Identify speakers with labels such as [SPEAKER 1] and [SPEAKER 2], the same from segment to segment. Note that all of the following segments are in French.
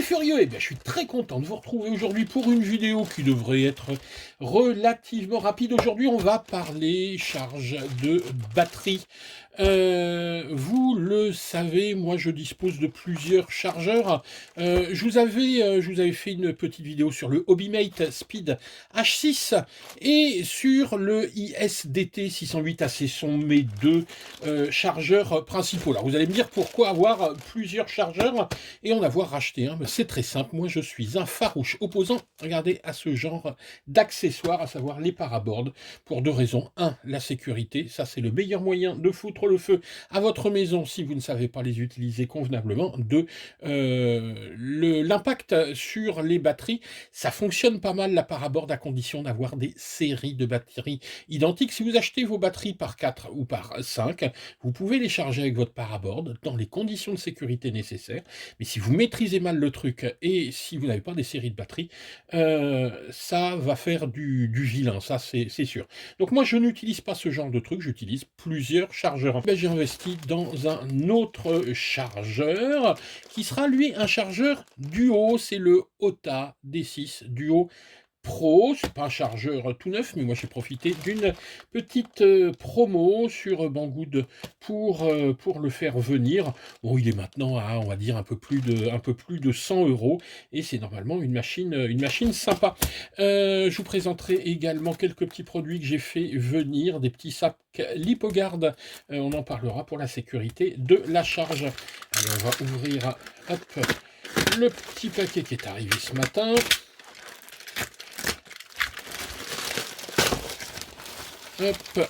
[SPEAKER 1] furieux, eh bien, je suis très content de vous retrouver aujourd'hui pour une vidéo qui devrait être relativement rapide. Aujourd'hui, on va parler charge de batterie. Vous le savez, moi je dispose de plusieurs chargeurs. Je vous avais fait une petite vidéo sur le Hobimate Speed H6 et sur le ISDT 608AC. Ce sont mes deux chargeurs principaux. Alors vous allez me dire pourquoi avoir plusieurs chargeurs et en avoir racheté un. C'est très simple, moi je suis un farouche opposant, regardez, à ce genre d'accessoires, à savoir les paraboards, pour deux raisons. Un, la sécurité, ça c'est le meilleur moyen de foutre le feu à votre maison si vous ne savez pas les utiliser convenablement. Deux, l'impact sur les batteries, ça fonctionne pas mal la paraboard à condition d'avoir des séries de batteries identiques. Si vous achetez vos batteries par 4 ou par 5, vous pouvez les charger avec votre paraboard dans les conditions de sécurité nécessaires. Mais si vous maîtrisez mal le truc et si vous n'avez pas des séries de batteries, ça va faire du vilain, ça c'est sûr. Donc moi je n'utilise pas ce genre de truc, j'utilise plusieurs chargeurs. Ben, j'ai investi dans un autre chargeur qui sera lui un chargeur duo, c'est le OTA D6 Duo Pro. C'est pas un chargeur tout neuf, mais moi j'ai profité d'une petite promo sur Banggood pour le faire venir. Bon, il est maintenant à, on va dire, un peu plus de 100 euros et c'est normalement une machine sympa. Je vous présenterai également quelques petits produits que j'ai fait venir, des petits sacs LipoGuard. On en parlera pour la sécurité de la charge. Allez, on va ouvrir, hop, le petit paquet qui est arrivé ce matin. Hop.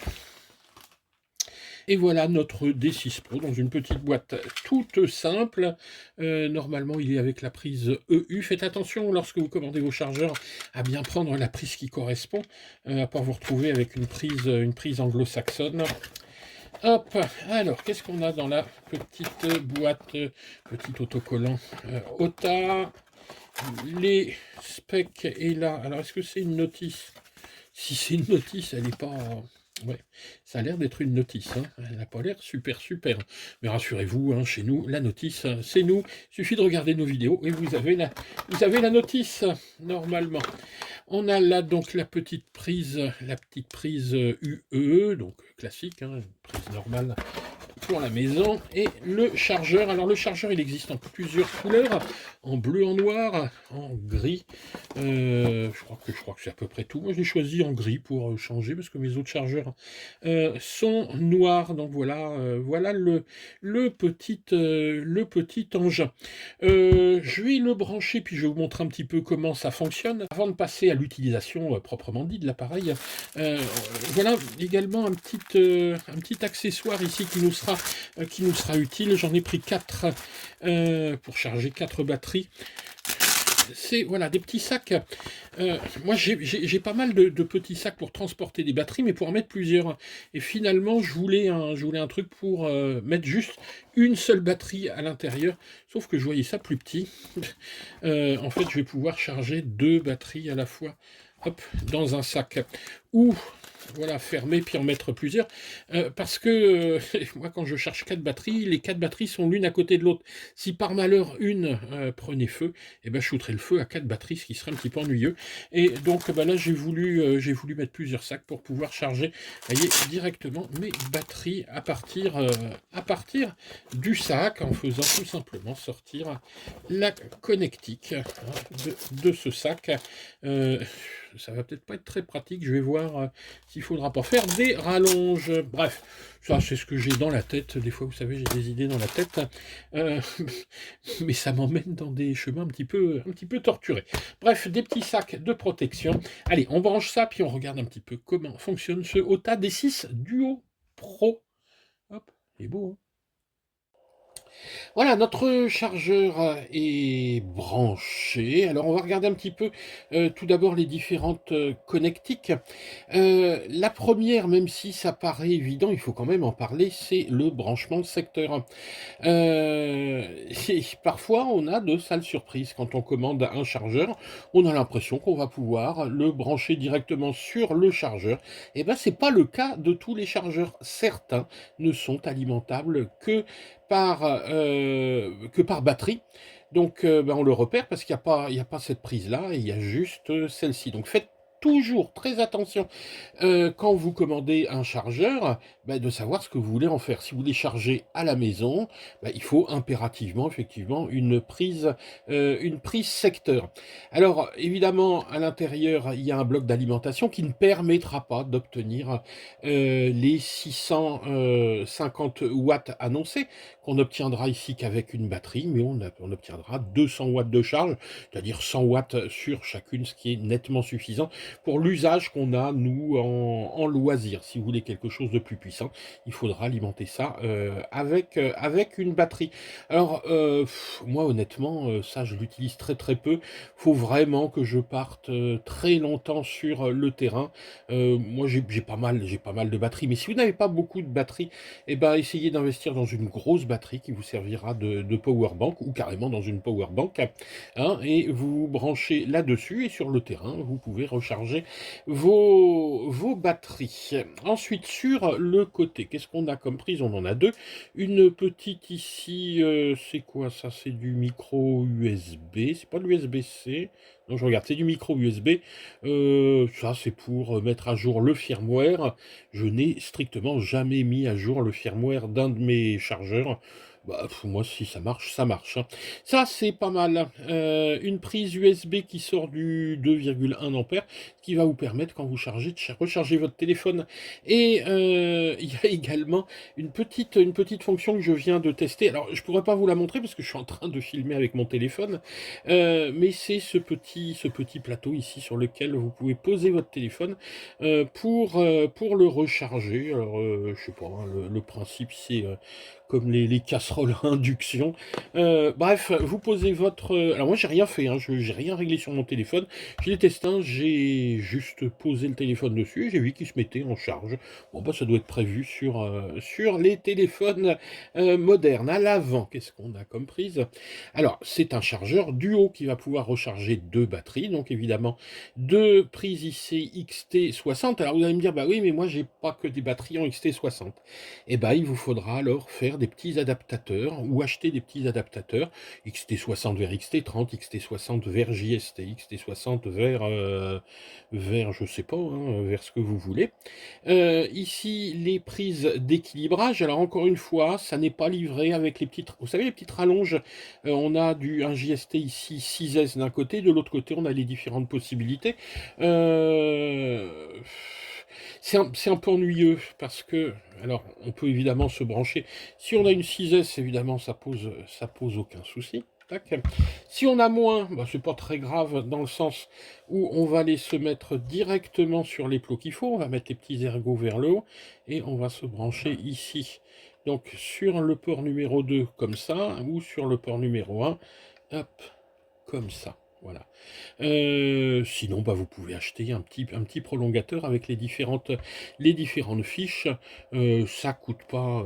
[SPEAKER 1] Et voilà notre D6 Pro dans une petite boîte toute simple. Normalement, il est avec la prise EU. Faites attention lorsque vous commandez vos chargeurs à bien prendre la prise qui correspond, à pas vous retrouver avec une prise anglo-saxonne. Hop, alors qu'est-ce qu'on a dans la petite boîte, petit autocollant OTA. Les specs est là. Alors est-ce que c'est une notice? Si c'est une notice, elle n'est pas... Ouais, ça a l'air d'être une notice, hein. Elle n'a pas l'air super. Mais rassurez-vous, hein, chez nous, la notice, c'est nous. Il suffit de regarder nos vidéos et vous avez la notice, normalement. On a là donc la petite prise UE, donc classique, hein, une prise normale pour la maison, et le chargeur. Alors le chargeur, il existe en plusieurs couleurs, en bleu, en noir, en gris. Je crois que c'est à peu près tout. Moi, je l'ai choisi en gris pour changer parce que mes autres chargeurs sont noirs. Donc voilà le petit engin. Je vais le brancher puis je vais vous montrer un petit peu comment ça fonctionne avant de passer à l'utilisation proprement dit de l'appareil. Voilà également un petit accessoire ici qui nous sera utile. J'en ai pris 4 pour charger 4 batteries. C'est voilà des petits sacs. Moi j'ai pas mal de petits sacs pour transporter des batteries, mais pour en mettre plusieurs. Et finalement je voulais un truc pour mettre juste une seule batterie à l'intérieur. Sauf que je voyais ça plus petit. En fait je vais pouvoir charger 2 batteries à la fois. Hop, dans un sac. Ou voilà, fermer puis en mettre plusieurs, parce que moi quand je charge 4 batteries, les 4 batteries sont l'une à côté de l'autre. Si par malheur une prenait feu, et ben je foutrais le feu à 4 batteries, ce qui serait un petit peu ennuyeux. Et donc ben là j'ai voulu mettre plusieurs sacs pour pouvoir charger, voyez, directement mes batteries à partir du sac, en faisant tout simplement sortir la connectique de ce sac. Ça va peut-être pas être très pratique, je vais voir s'il faudra pas faire des rallonges. Bref, ça c'est ce que j'ai dans la tête. Des fois, vous savez, j'ai des idées dans la tête, mais ça m'emmène dans des chemins un petit peu torturés. Bref, des petits sacs de protection. Allez, on branche ça, puis on regarde un petit peu comment fonctionne ce OTA D6 Duo Pro. Hop, il est beau, hein. Voilà, notre chargeur est branché. Alors, on va regarder un petit peu tout d'abord les différentes connectiques. La première, même si ça paraît évident, il faut quand même en parler, c'est le branchement de secteur. Parfois, on a de sales surprises. Quand on commande un chargeur, on a l'impression qu'on va pouvoir le brancher directement sur le chargeur. Et bien, c'est pas le cas de tous les chargeurs. Certains ne sont alimentables que par batterie. Donc on le repère parce qu'il y a pas cette prise-là, et il y a juste celle-ci. Donc faites toujours très attention quand vous commandez un chargeur, de savoir ce que vous voulez en faire. Si vous voulez charger à la maison, il faut impérativement, effectivement, une prise secteur. Alors, évidemment, à l'intérieur, il y a un bloc d'alimentation qui ne permettra pas d'obtenir les 650 watts annoncés, qu'on obtiendra ici qu'avec une batterie, mais on obtiendra 200 watts de charge, c'est-à-dire 100 watts sur chacune, ce qui est nettement suffisant pour l'usage qu'on a, nous, en loisir. Si vous voulez quelque chose de plus puissant, il faudra alimenter ça avec une batterie. Alors, moi, honnêtement, ça, je l'utilise très très peu. Faut vraiment que je parte très longtemps sur le terrain. Moi, j'ai pas mal de batteries, mais si vous n'avez pas beaucoup de batteries, essayez d'investir dans une grosse batterie qui vous servira de power bank, ou carrément dans une power bank, hein, et vous branchez là-dessus, et sur le terrain, vous pouvez recharger vos batteries. Ensuite, sur le côté, qu'est-ce qu'on a comme prise? On en a deux. Une petite ici, c'est quoi ça? C'est du micro USB, c'est pas de l'USB-C. Non, je regarde, c'est du micro USB. Ça, c'est pour mettre à jour le firmware. Je n'ai strictement jamais mis à jour le firmware d'un de mes chargeurs. Moi, si ça marche, ça marche, hein. Ça, c'est pas mal. Une prise USB qui sort du 2,1 ampères, qui va vous permettre, quand vous chargez, de recharger votre téléphone. Et il y a également une petite fonction que je viens de tester. Alors, je pourrais pas vous la montrer parce que je suis en train de filmer avec mon téléphone, mais c'est ce petit plateau ici sur lequel vous pouvez poser votre téléphone pour le recharger. Alors, je sais pas, hein, le principe, c'est comme les casseroles à induction. Bref, vous posez votre... Alors moi, j'ai rien fait, hein, j'ai rien réglé sur mon téléphone. Je l'ai testé, hein, j'ai juste posé le téléphone dessus et j'ai vu qu'il se mettait en charge. Bon, ça doit être prévu sur les téléphones modernes. À l'avant, qu'est-ce qu'on a comme prise? Alors, c'est un chargeur duo qui va pouvoir recharger deux batteries. Donc, évidemment, deux prises IC XT60. Alors, vous allez me dire, oui, mais moi, j'ai pas que des batteries en XT60. Il vous faudra alors faire des petits adaptateurs ou acheter des petits adaptateurs XT60 vers XT30, XT60 vers JST, XT60 vers je sais pas, hein, vers ce que vous voulez. Ici, les prises d'équilibrage. Alors encore une fois, ça n'est pas livré avec les petites, vous savez, les petites rallonges. On a un JST ici 6S d'un côté, de l'autre côté, on a les différentes possibilités. C'est un peu ennuyeux parce que, alors, on peut évidemment se brancher. Si on a une 6S, évidemment, ça pose aucun souci. Tac. Si on a moins, c'est pas très grave dans le sens où on va aller se mettre directement sur les plots qu'il faut. On va mettre les petits ergots vers le haut et on va se brancher ici. Donc, sur le port numéro 2, comme ça, ou sur le port numéro 1, hop, comme ça. Voilà. Sinon, vous pouvez acheter un petit prolongateur avec les différentes fiches. Ça coûte pas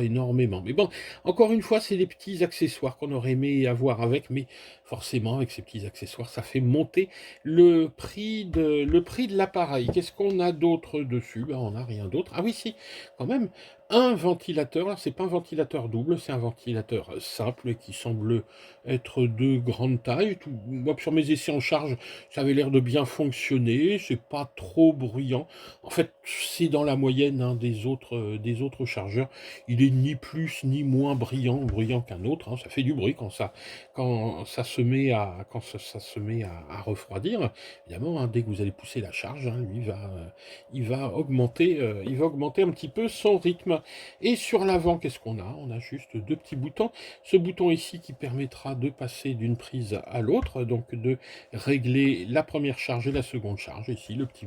[SPEAKER 1] énormément. Mais bon, encore une fois, c'est des petits accessoires qu'on aurait aimé avoir avec, mais forcément, avec ces petits accessoires, ça fait monter le prix de l'appareil. Qu'est-ce qu'on a d'autre dessus? On n'a rien d'autre. Ah oui, si, quand même. Un ventilateur, alors c'est pas un ventilateur double, c'est un ventilateur simple qui semble être de grande taille. Moi, sur mes essais en charge, ça avait l'air de bien fonctionner, c'est pas trop bruyant. En fait, c'est dans la moyenne, hein, des autres chargeurs. Il est ni plus ni moins bruyant qu'un autre, hein. Ça fait du bruit quand ça se met à refroidir. Évidemment, hein, dès que vous allez pousser la charge, hein, lui il va augmenter un petit peu son rythme. Et sur l'avant, qu'est-ce qu'on a? On a juste deux petits boutons. Ce bouton ici qui permettra de passer d'une prise à l'autre, donc de régler la première charge et la seconde charge. Ici, le petit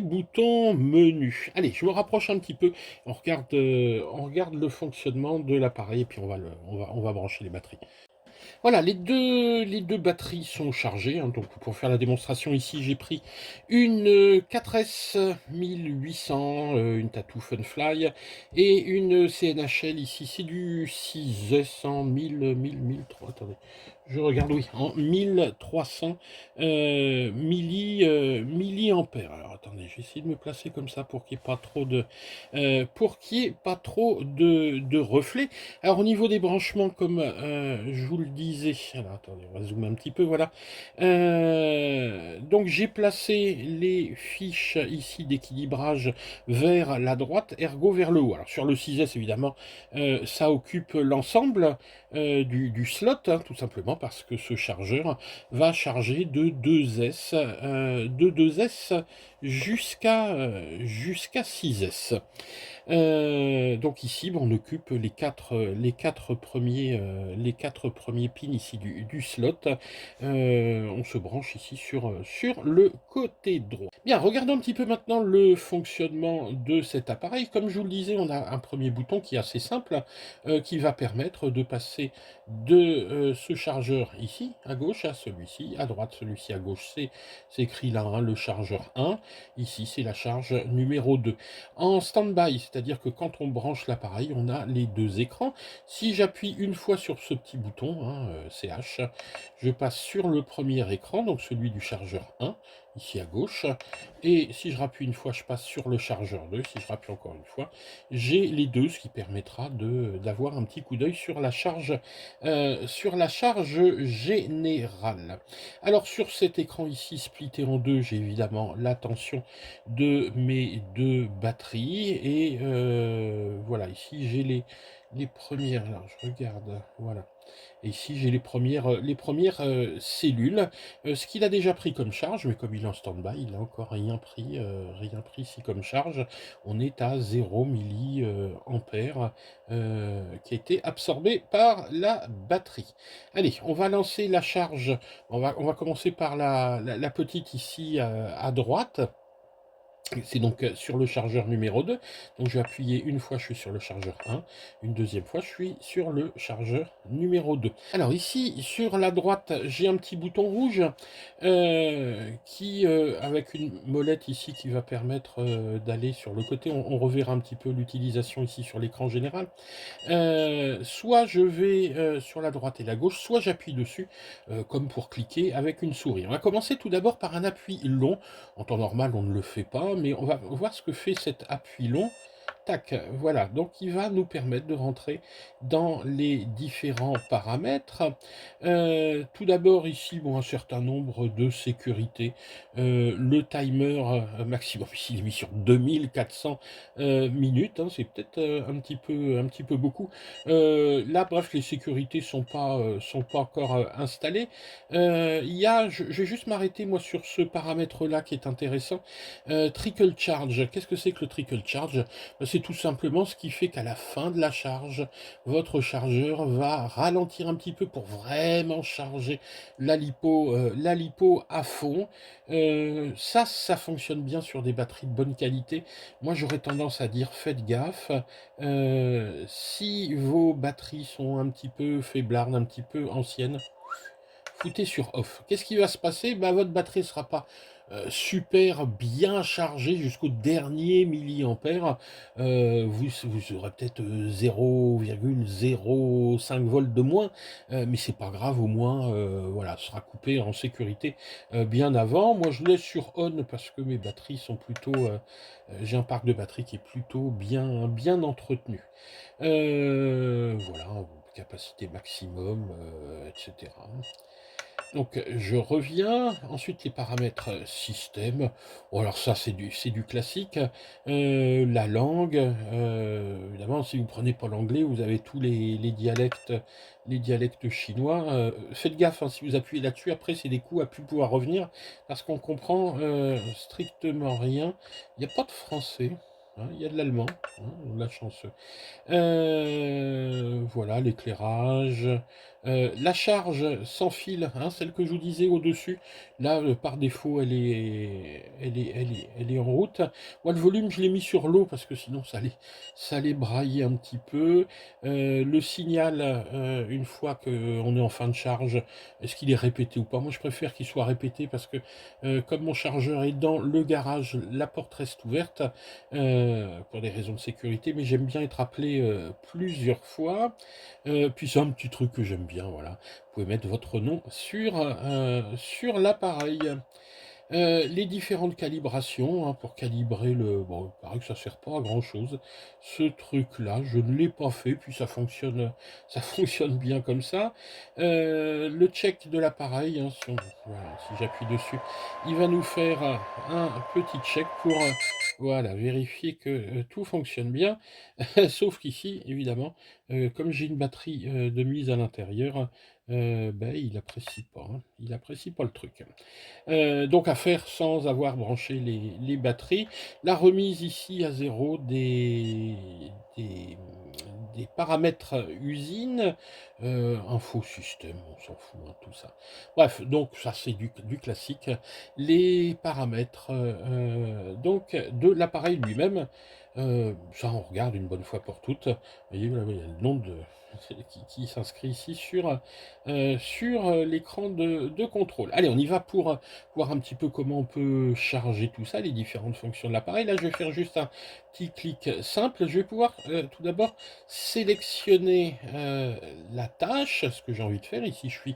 [SPEAKER 1] bouton menu. Allez, je me rapproche un petit peu. On regarde le fonctionnement de l'appareil et puis on va brancher les batteries. Voilà, les deux batteries sont chargées, hein. Donc pour faire la démonstration ici, j'ai pris une 4S 1800, une Tattoo Funfly, et une CNHL ici, c'est du 6S en 1000, 1003, attendez, Je regarde, oui, en 1300 milliampères. Alors attendez, je vais essayer de me placer comme ça pour qu'il n'y ait pas trop de reflets. Alors au niveau des branchements, comme je vous le disais, alors attendez, on va zoomer un petit peu, voilà. Donc j'ai placé les fiches ici d'équilibrage vers la droite, ergo vers le haut. Alors sur le 6S évidemment, ça occupe l'ensemble du slot, hein, tout simplement parce que ce chargeur va charger de 2S jusqu'à 6S. Donc ici, bon, on occupe les quatre premiers pins ici du slot. On se branche ici sur le côté droit. Bien, regardons un petit peu maintenant le fonctionnement de cet appareil. Comme je vous le disais, on a un premier bouton qui est assez simple, qui va permettre de passer de ce chargeur ici à gauche à celui-ci à droite. Celui-ci à gauche, c'est écrit là, hein, le chargeur 1. Ici, c'est la charge numéro 2. En stand-by, c'est-à-dire que quand on branche l'appareil, on a les deux écrans. Si j'appuie une fois sur ce petit bouton, hein, CH, je passe sur le premier écran, donc celui du chargeur 1, ici à gauche. Et si je rappuie une fois, je passe sur le chargeur 2. Si je rappuie encore une fois, j'ai les deux, ce qui permettra d'avoir un petit coup d'œil sur la charge générale. Alors sur cet écran ici, splitté en deux, j'ai évidemment la tension de mes deux batteries. Et voilà, ici j'ai les premières, alors je regarde, voilà. Et ici j'ai les premières cellules, ce qu'il a déjà pris comme charge, mais comme il est en stand-by, il n'a encore rien pris ici comme charge. On est à 0 milliampères qui a été absorbé par la batterie. Allez, on va lancer la charge. On va commencer par la petite ici à droite. C'est donc sur le chargeur numéro 2. Donc je vais appuyer une fois, je suis sur le chargeur 1. Une deuxième fois, je suis sur le chargeur numéro 2. Alors ici, sur la droite, j'ai un petit bouton rouge qui, avec une molette ici qui va permettre d'aller sur le côté. On reverra un petit peu l'utilisation ici sur l'écran général. Soit je vais sur la droite et la gauche, soit j'appuie dessus, comme pour cliquer avec une souris. On va commencer tout d'abord par un appui long. En temps normal, on ne le fait pas, mais on va voir ce que fait cet appui long. Tac, voilà, donc il va nous permettre de rentrer dans les différents paramètres. Tout d'abord ici, bon, un certain nombre de sécurité. Le timer maximum, ici il est mis sur 2400 minutes, hein, c'est peut-être un petit peu beaucoup. Là, bref, les sécurités sont pas encore installées. Je vais juste m'arrêter moi sur ce paramètre-là qui est intéressant. Trickle charge, qu'est-ce que c'est que le trickle charge? C'est tout simplement ce qui fait qu'à la fin de la charge, votre chargeur va ralentir un petit peu pour vraiment charger la lipo à fond. Ça fonctionne bien sur des batteries de bonne qualité. Moi, j'aurais tendance à dire faites gaffe. Si vos batteries sont un petit peu faiblardes, un petit peu anciennes, foutez sur off. Qu'est-ce qui va se passer? Votre batterie ne sera pas super bien chargée jusqu'au dernier milliampère. Vous aurez peut-être 0,05 volts de moins, mais c'est pas grave, au moins, voilà, ce sera coupé en sécurité bien avant. Moi, je laisse sur on parce que mes batteries sont plutôt... j'ai un parc de batteries qui est plutôt bien entretenu. Voilà, capacité maximum, etc. Donc je reviens, ensuite les paramètres système. Bon, alors ça c'est du classique. La langue, évidemment si vous prenez pas l'anglais, vous avez tous les dialectes chinois. Faites gaffe, hein, si vous appuyez là-dessus, après c'est des coups à plus pouvoir revenir, parce qu'on comprend strictement rien. Il n'y a pas de français, hein, il y a de l'allemand, hein, on a de la chance. Voilà l'éclairage. La charge sans fil, hein, celle que je vous disais au-dessus, là par défaut elle est en route. Moi le volume je l'ai mis sur l'eau parce que sinon ça allait brailler un petit peu. Le signal, une fois qu'on est en fin de charge, est-ce qu'il est répété ou pas? Moi je préfère qu'il soit répété parce que comme mon chargeur est dans le garage, la porte reste ouverte pour des raisons de sécurité, mais j'aime bien être appelé plusieurs fois. Puis c'est un petit truc que j'aime bien, voilà. Vous pouvez mettre votre nom sur l'appareil. Les différentes calibrations, hein, pour calibrer le... Bon, il paraît que ça sert pas à grand chose. Ce truc-là, je ne l'ai pas fait, puis ça fonctionne bien comme ça. Le check de l'appareil, hein, voilà, si j'appuie dessus, il va nous faire un petit check pour voilà, vérifier que tout fonctionne bien. Sauf qu'ici, évidemment, comme j'ai une batterie de mise à l'intérieur, ben, il apprécie pas, hein, il apprécie pas le truc. Donc à faire sans avoir branché les batteries. La remise ici à zéro des, des paramètres usine, info système, on s'en fout, hein, tout ça. Bref, donc ça c'est du classique. Les paramètres donc de l'appareil lui-même, ça on regarde une bonne fois pour toutes. Vous voyez, là, il y a le nom qui s'inscrit ici sur l'écran de contrôle. Allez, on y va pour voir un petit peu comment on peut charger tout ça, les différentes fonctions de l'appareil. Là, je vais faire juste un petit clic simple. Je vais pouvoir tout d'abord sélectionner la tâche, ce que j'ai envie de faire. Ici, je suis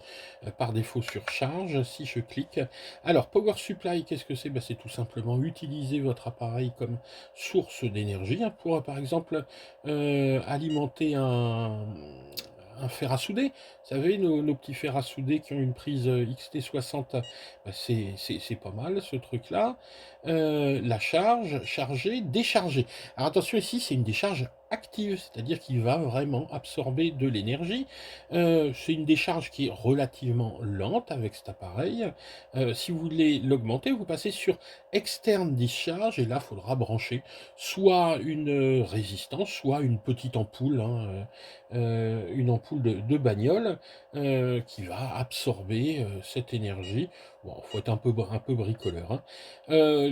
[SPEAKER 1] par défaut sur charge. Si je clique, alors Power Supply, qu'est-ce que c'est? Ben, c'est tout simplement utiliser votre appareil comme source d'énergie, hein, pour, par exemple, alimenter un fer à souder. Vous savez, nos petits fers à souder qui ont une prise XT60, bah, c'est pas mal ce truc-là. La charge, charger, décharger. Alors attention, ici, c'est une décharge active, c'est-à-dire qu'il va vraiment absorber de l'énergie. C'est une décharge qui est relativement lente avec cet appareil. Si vous voulez l'augmenter, vous passez sur externe discharge, et là, il faudra brancher soit une résistance, soit une petite ampoule, hein, une ampoule de bagnole qui va absorber cette énergie. Bon, faut être un peu bricoleur, hein.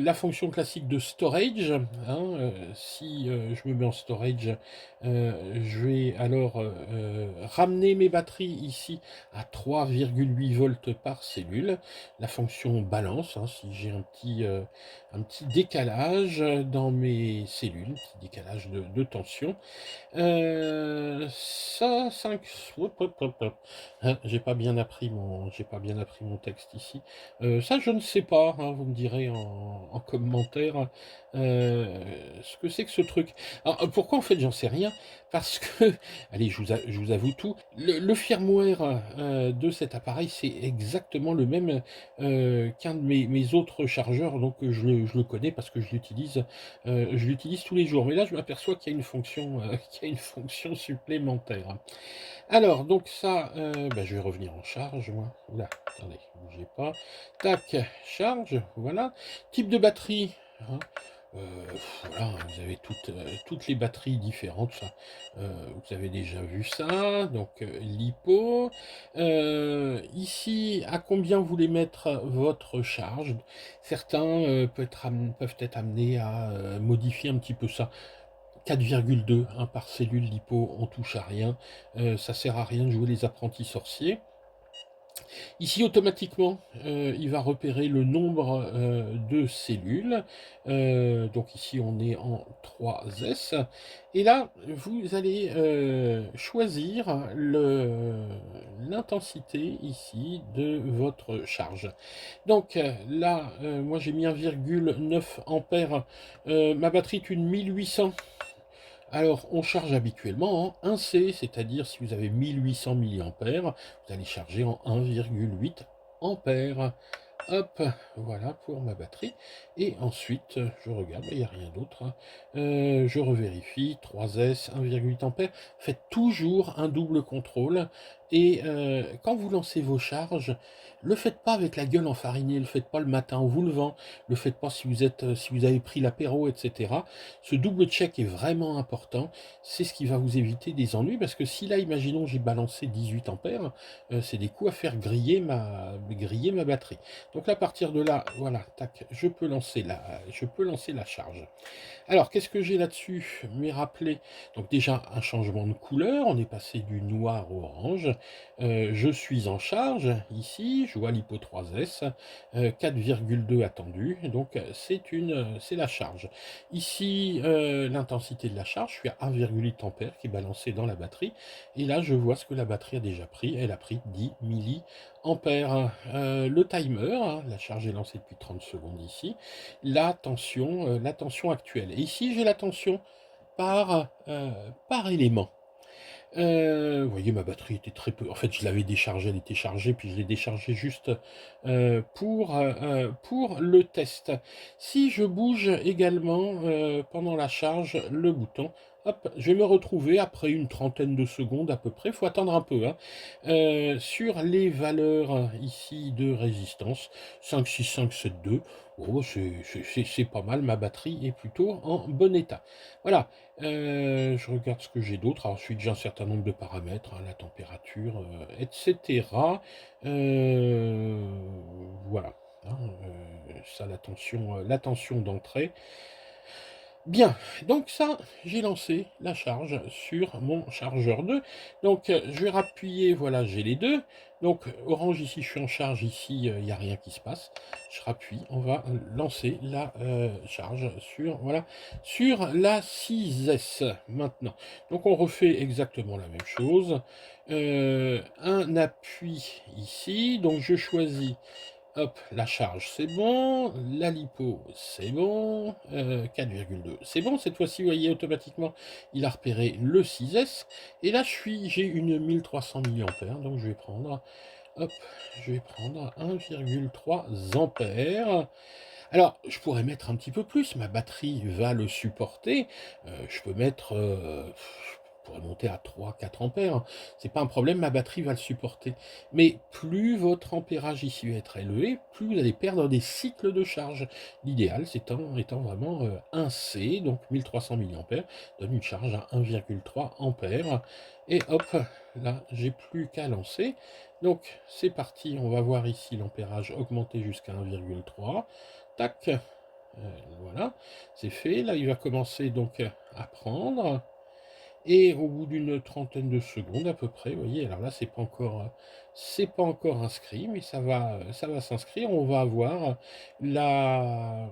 [SPEAKER 1] La fonction classique de storage, hein, si je me mets en storage, je vais alors ramener mes batteries ici à 3,8 volts par cellule. La fonction balance, hein, si j'ai un petit décalage dans mes cellules, un petit décalage de tension. Ça, 5... Hop, hop, hop, hop. Hein, j'ai pas bien appris mon texte ici. Ça, je ne sais pas, hein, vous me direz en commentaire ce que c'est que ce truc. Alors, pourquoi en fait j'en sais rien? Parce que, allez, je vous avoue tout, le firmware de cet appareil, c'est exactement le même qu'un de mes autres chargeurs, donc je le connais parce que je l'utilise tous les jours. Mais là, je m'aperçois qu'il y a une fonction, qu'il y a une fonction supplémentaire. Alors, donc ça, bah, je vais revenir en charge, moi. Oula, attendez, bougez pas. Tac, charge, voilà. Type de batterie, hein. Voilà, vous avez toutes les batteries différentes, ça. Vous avez déjà vu ça, donc LiPo. Ici, à combien vous voulez mettre votre charge? Certains peuvent être amenés à modifier un petit peu ça. 4,2 hein, par cellule LiPo, on touche à rien. Ça sert à rien de jouer les apprentis sorciers. Ici, automatiquement, il va repérer le nombre de cellules. Donc ici, on est en 3S. Et là, vous allez choisir l'intensité ici de votre charge. Donc là, moi j'ai mis 1,9 ampères. Ma batterie est une 1800. Alors, on charge habituellement en 1C, c'est-à-dire si vous avez 1800 mA, vous allez charger en 1,8 ampères. Hop, voilà pour ma batterie. Et ensuite, je regarde, il n'y a rien d'autre, hein. Je revérifie, 3S, 1,8 ampères. Faites toujours un double contrôle. Et quand vous lancez vos charges, le faites pas avec la gueule enfarinée, le faites pas le matin en vous levant, le faites pas si vous avez pris l'apéro, etc. Ce double check est vraiment important. C'est ce qui va vous éviter des ennuis, parce que si là, imaginons, j'ai balancé 18 ampères, c'est des coups à faire griller ma batterie. Donc à partir de là, voilà, tac, je peux lancer la charge. Alors, qu'est-ce que j'ai là-dessus? M'est rappelé, donc déjà un changement de couleur, on est passé du noir au orange. Je suis en charge, ici, je vois l'hypo 3S, 4,2 attendu, donc c'est la charge. Ici, l'intensité de la charge, je suis à 1,8 ampères qui est balancé dans la batterie, et là je vois ce que la batterie a déjà pris, elle a pris 10 milliampères. Le timer, hein, la charge est lancée depuis 30 secondes ici, la tension actuelle. Et ici, j'ai la tension par élément. Vous voyez, ma batterie était très peu. En fait, je l'avais déchargée, elle était chargée, puis je l'ai déchargée juste pour le test. Si je bouge également pendant la charge le bouton, hop, je vais me retrouver après une trentaine de secondes à peu près, il faut attendre un peu, hein, sur les valeurs ici de résistance 5, 6, 5, 7, 2. Oh, c'est pas mal, ma batterie est plutôt en bon état. Voilà, je regarde ce que j'ai d'autre. Ensuite, j'ai un certain nombre de paramètres, hein, la température, etc. Voilà, hein, ça, la tension d'entrée. Bien, donc ça, j'ai lancé la charge sur mon chargeur 2. Donc, je vais rappuyer, voilà, j'ai les deux. Donc, orange ici, je suis en charge, ici, il n'y a rien qui se passe. Je rappuie, on va lancer la charge sur, voilà, sur la 6S maintenant. Donc, on refait exactement la même chose. Un appui ici, donc je choisis. Hop, la charge, c'est bon. La lipo, c'est bon. 4,2, c'est bon. Cette fois-ci, vous voyez, automatiquement, il a repéré le 6S. Et là, j'ai une 1300 milliampères. Donc, je vais prendre, hop, je vais prendre 1,3 ampères. Alors, je pourrais mettre un petit peu plus. Ma batterie va le supporter. Je peux mettre... je pourrais monter à 3-4 ampères, hein. C'est pas un problème, ma batterie va le supporter. Mais plus votre ampérage ici va être élevé, plus vous allez perdre des cycles de charge. L'idéal, c'est étant vraiment 1C, donc 1300 milliampères, donne une charge à 1,3 ampères. Et hop, là, j'ai plus qu'à lancer. Donc, c'est parti, on va voir ici l'ampérage augmenter jusqu'à 1,3. Tac, voilà, c'est fait. Là, il va commencer donc à prendre. Et au bout d'une trentaine de secondes à peu près, vous voyez, alors là, c'est pas encore inscrit, mais ça va s'inscrire. On va avoir la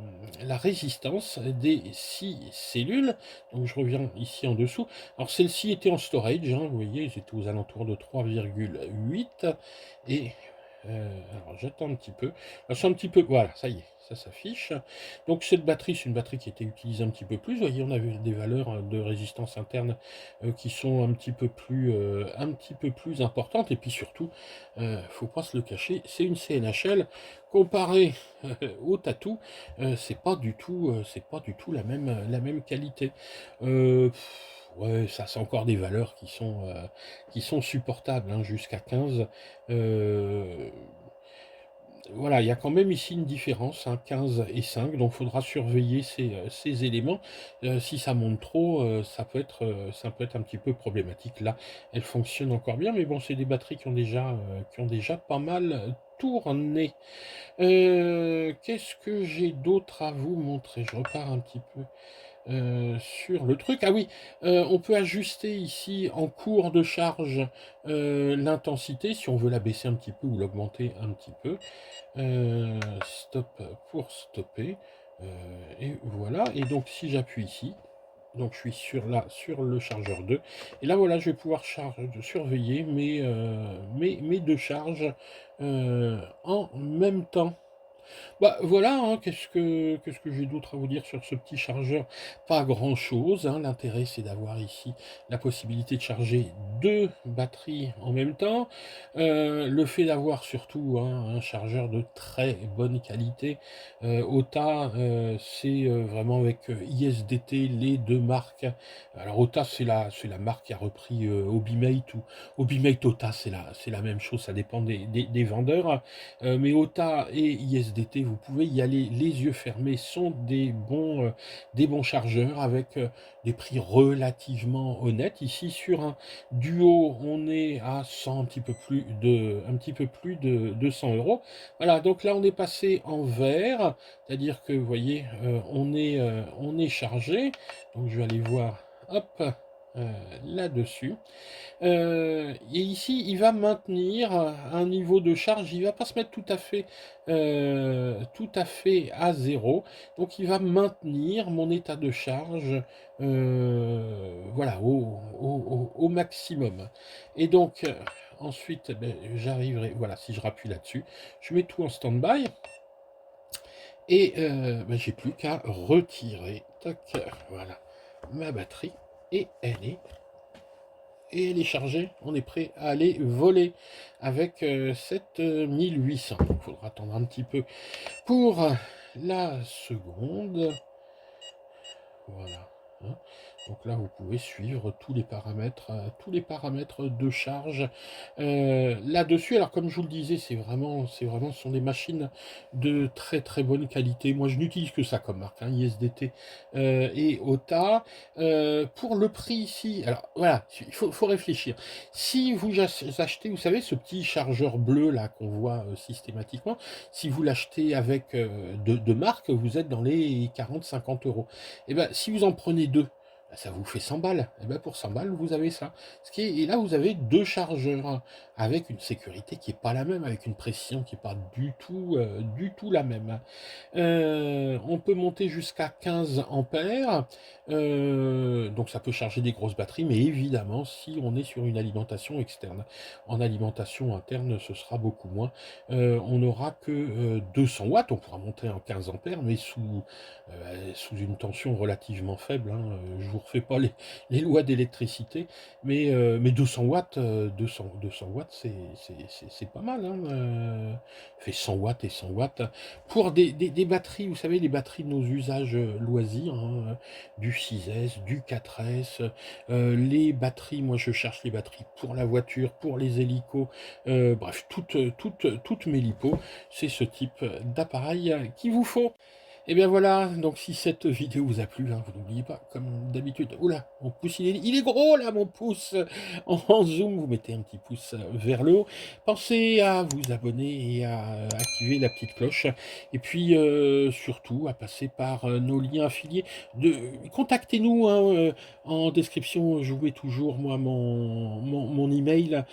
[SPEAKER 1] résistance des 6 cellules. Donc, je reviens ici en dessous. Alors, celle-ci était en storage, hein, vous voyez, j'étais aux alentours de 3,8. Et alors, j'attends un petit peu. Alors, c'est un petit peu, voilà, ça y est, ça s'affiche. Donc, cette batterie, c'est une batterie qui était utilisée un petit peu plus. Vous voyez, on avait des valeurs de résistance interne qui sont un petit peu plus importantes. Et puis surtout, faut pas se le cacher, c'est une CNHL comparée au Tatou, c'est pas du tout la même qualité. Ouais, ça c'est encore des valeurs qui sont supportables, hein, jusqu'à 15. Euh, voilà, il y a quand même ici une différence, hein, 15 et 5, donc il faudra surveiller ces éléments. Si ça monte trop, ça peut être un petit peu problématique. Là, elle fonctionne encore bien, mais bon, c'est des batteries qui ont déjà pas mal tourné. Qu'est-ce que j'ai d'autre à vous montrer? Je repars un petit peu sur le truc. Ah oui, on peut ajuster ici en cours de charge l'intensité, si on veut la baisser un petit peu ou l'augmenter un petit peu. Stop pour stopper. Et voilà. Et donc si j'appuie ici, donc je suis sur le chargeur 2. Et là voilà, je vais pouvoir surveiller mes deux charges en même temps. Bah voilà, hein, qu'est-ce que j'ai d'autre à vous dire sur ce petit chargeur? Pas grand-chose, hein. L'intérêt, c'est d'avoir ici la possibilité de charger deux batteries en même temps. Le fait d'avoir surtout, hein, un chargeur de très bonne qualité. OTA, c'est vraiment avec ISDT, les deux marques. Alors OTA, c'est la marque qui a repris Hobimate, ou Hobimate OTA, c'est la même chose, ça dépend des vendeurs. Mais OTA et ISDT, ISDT, vous pouvez y aller les yeux fermés, sont des bons chargeurs avec des prix relativement honnêtes. Ici, sur un Duo, on est à 100, un petit peu plus de 200 euros. Voilà, donc là, on est passé en vert, c'est-à-dire que, vous voyez, on est chargé. Donc, je vais aller voir, hop, là-dessus. Et ici, il va maintenir un niveau de charge, il ne va pas se mettre tout à fait à zéro. Donc, il va maintenir mon état de charge voilà, au maximum. Et donc, ensuite, ben, j'arriverai, voilà, si je rappuie là-dessus, je mets tout en stand-by. Et ben, j'ai plus qu'à retirer, tac, voilà, ma batterie. Et elle est chargée, on est prêt à aller voler avec cette 1800. Il faudra attendre un petit peu pour la seconde. Voilà. Hein. Donc là, vous pouvez suivre tous les paramètres de charge là-dessus. Alors, comme je vous le disais, ce sont des machines de très très bonne qualité. Moi, je n'utilise que ça comme marque, hein, ISDT et OTA. Pour le prix ici, alors voilà, il faut réfléchir. Si vous achetez, vous savez, ce petit chargeur bleu là qu'on voit systématiquement, si vous l'achetez avec de marque, vous êtes dans les 40-50 euros. Et ben, si vous en prenez deux, ben, ça vous fait 100 balles. Et ben, pour 100 balles, vous avez ça. Et là, vous avez deux chargeurs avec une sécurité qui n'est pas la même, avec une précision qui n'est pas du tout la même. On peut monter jusqu'à 15 ampères. Donc ça peut charger des grosses batteries, mais évidemment, si on est sur une alimentation externe. En alimentation interne, ce sera beaucoup moins. On n'aura que 200 watts. On pourra monter en 15 ampères, mais sous une tension relativement faible. Hein. Je ne vous refais pas les lois d'électricité, mais 200 watts, 200 watts, c'est pas mal. Hein. Fait 100 watts et 100 watts. Pour des batteries, vous savez, les batteries de nos usages loisirs, hein, du 6S, du 4S, les batteries, moi je cherche les batteries pour la voiture, pour les hélicos, bref, toutes mes lipos, c'est ce type d'appareil qu'il vous faut. Et bien voilà, donc si cette vidéo vous a plu, hein, vous n'oubliez pas, comme d'habitude, oula, mon pouce il est gros là, mon pouce, en zoom, vous mettez un petit pouce vers le haut, pensez à vous abonner et à activer la petite cloche, et puis surtout à passer par nos liens affiliés, contactez-nous, hein, en description, je vous mets toujours moi mon email,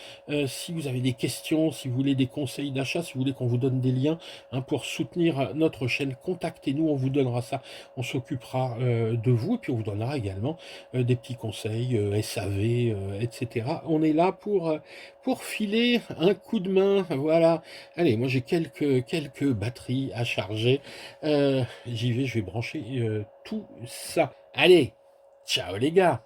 [SPEAKER 1] si vous avez des questions, si vous voulez des conseils d'achat, si vous voulez qu'on vous donne des liens, hein, pour soutenir notre chaîne, contactez-nous, on vous donnera ça, on s'occupera de vous, et puis on vous donnera également des petits conseils, SAV, etc. On est là pour filer un coup de main, voilà. Allez, moi j'ai quelques batteries à charger, j'y vais, je vais brancher tout ça. Allez, ciao les gars!